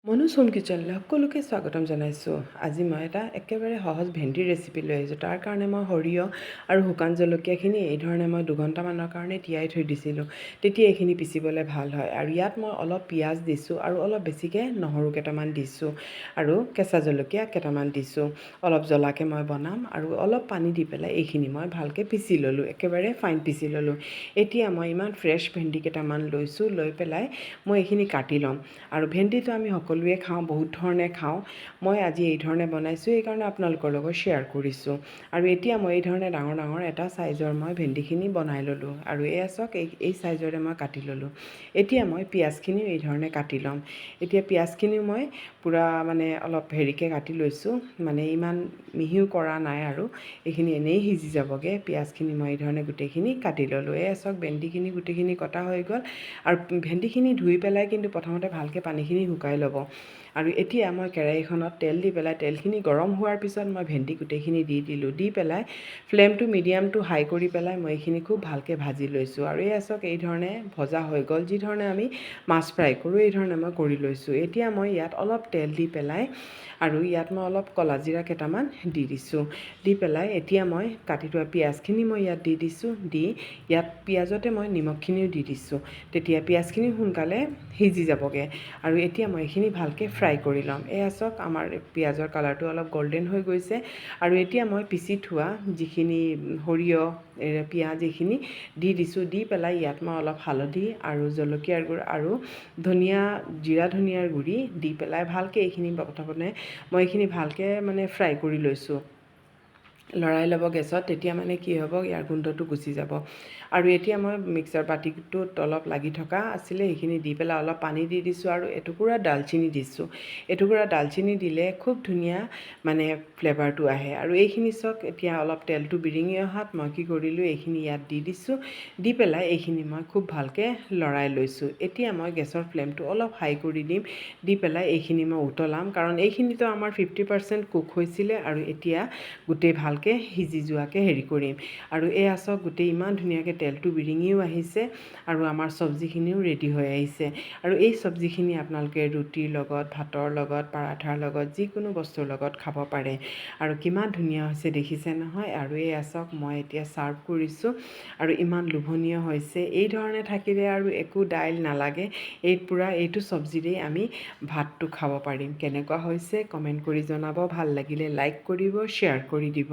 Manoj home কিচেনলৈ সকলোকে স্বাগতম জনাইছোঁ। আজি মই এটা একেবাৰে সহজ ভেন্দিৰ ৰেচিপি লৈ আহিছোঁ। তাৰ কাৰণে মই সৰিয়হ আৰু শুকান জলকীয়াখিনি এই ধৰণে মই 2 ঘণ্টামানৰ কাৰণে তিয়াই থৈ দিছিলোঁ। তেতিয়া এইখিনি পিচিবলৈ ভাল হয়। আৰু ইয়াত মই অলপ পিঁয়াজ দিছোঁ আৰু অলপ বেছিকৈ নহৰু কেইটামান দিছোঁ আৰু কেঁচা জলকীয়া কেইটামান দিছোঁ। অলপ জ্বলাকৈ মই বনাম আৰু অলপ পানী দি পেলাই এইখিনি মই ভালকৈ পিচি ল'লোঁ, একেবাৰে ফাইন পিচি ল'লোঁ। এতিয়া মই ইমান ফ্ৰেছ ভেন্দি কেইটামান লৈছোঁ, লৈ পেলাই মই এইখিনি কাটি ল'ম। আৰু ভেন্দিটো আমি সকলোৱে খাওঁ, বহুত ধৰণে খাওঁ। মই আজি এই ধৰণে বনাইছোঁ, এইকাৰণে আপোনালোকৰ লগত শ্বেয়াৰ কৰিছোঁ। আৰু এতিয়া মই এই ধৰণে ডাঙৰ ডাঙৰ এটা চাইজৰ মই ভেন্দিখিনি বনাই ল'লোঁ আৰু চাওক এই চাইজৰে মই কাটি ল'লোঁ। এতিয়া মই পিঁয়াজখিনিও এই ধৰণে কাটি ল'ম। এতিয়া পিঁয়াজখিনিও মই পূৰা অলপ হেৰিকৈ কাটি লৈছোঁ, ইমান মিহিও কৰা নাই আৰু এইখিনি এনেই সিজি যাবগৈ। পিঁয়াজখিনি মই এই ধৰণে গোটেইখিনি কাটি ল'লোঁ। চাওক ভেন্দিখিনি গোটেইখিনি কটা হৈ গ'ল। আৰু ভেন্দিখিনি ধুই পেলাই কিন্তু প্ৰথমতে ভালকৈ পানীখিনি শুকাই ল'ব। আৰু এতিয়া মই কেৰাহীখনত তেল দি পেলাই তেলখিনি গৰম হোৱাৰ পিছত মই ভেন্দি গোটেইখিনি দি দিলোঁ। দি পেলাই ফ্লেমটো মিডিয়াম টু হাই কৰি পেলাই মই এইখিনি খুব ভালকৈ ভাজি লৈছোঁ। আৰু চাওক এই ধৰণে ভজা হৈ গ'ল। যি ধৰণে আমি মাছ ফ্ৰাই কৰোঁ এই ধৰণে মই কৰি লৈছোঁ। এতিয়া মই ইয়াত অলপ তেল দি পেলাই আৰু ইয়াত মই অলপ ক'লা জিৰা কেইটামান দি দিছোঁ। দি পেলাই এতিয়া মই কাটি থোৱা পিঁয়াজখিনি মই ইয়াত দি দিছোঁ। দি ইয়াত পিঁয়াজতে মই নিমখখিনিও দি দিছোঁ। তেতিয়া পিঁয়াজখিনি সোনকালে সিজি যাবগৈ। আৰু এতিয়া মই এইখিনি ভালকৈ ফ্ৰাই কৰি ল'ম। চাওক আমাৰ পিঁয়াজৰ কালাৰটো অলপ গল্ডেন হৈ গৈছে। আৰু এতিয়া মই পিচি থোৱা যিখিনি সৰিয়হ পিঁয়াজ এইখিনি দি দিছোঁ। দি পেলাই ইয়াত মই অলপ হালধি আৰু জলকীয়াৰ গুড়ি আৰু জিৰা ধনিয়াৰ গুড়ি দি পেলাই ভালকৈ এইখিনি প্ৰথমতে মই এইখিনি ভালকৈ ফ্ৰাই কৰি লৈছোঁ। লৰাই ল'ব গেছত, তেতিয়া কি হ'ব, ইয়াৰ গোন্ধটো গুচি যাব। আৰু এতিয়া মই মিক্সাৰ বাতিটোত অলপ লাগি থকা আছিলে, সেইখিনি দি পেলাই অলপ পানী দি দিছোঁ আৰু এটুকুৰা ডালচেনি দিছোঁ। এটুকুৰা ডালচেনি দিলে খুব ধুনীয়া ফ্লেভাৰটো আহে। আৰু এইখিনি চাওক এতিয়া অলপ তেলটো বিৰিঙি অহাত মই কি কৰিলোঁ, এইখিনি ইয়াত দি দিছোঁ। দি পেলাই এইখিনি মই খুব ভালকৈ লৰাই লৈছোঁ। এতিয়া মই গেছৰ ফ্লেমটো অলপ হাই কৰি দিম। দি পেলাই এইখিনি মই উতলাম, কাৰণ এইখিনিতো আমাৰ 50% কুক হৈছিলে আৰু এতিয়া গোটেই ভালকৈ সিজি যোৱাকৈ হেৰি কৰিম। আৰু চাওক গোটেই ইমান ধুনীয়াকৈ তেলটো বিৰিঙিও আহিছে আৰু আমাৰ চব্জিখিনিও ৰেডি হৈ আহিছে। আৰু এই চব্জিখিনি আপোনালোকে ৰুটিৰ লগত, ভাতৰ লগত, পাৰাঠাৰ লগত, যিকোনো বস্তুৰ লগত খাব পাৰে। আৰু কিমান ধুনীয়া হৈছে দেখিছে নহয়। আৰু চাওক মই এতিয়া ছাৰ্ভ কৰিছোঁ আৰু ইমান লোভনীয় হৈছে। এই ধৰণে থাকিলে আৰু একো দাইল নালাগে, এইটো চব্জিৰেই আমি ভাতটো খাব পাৰিম। কেনেকুৱা হৈছে কমেণ্ট কৰি জনাব। ভাল লাগিলে লাইক কৰিব, শ্বেয়াৰ কৰি দিব।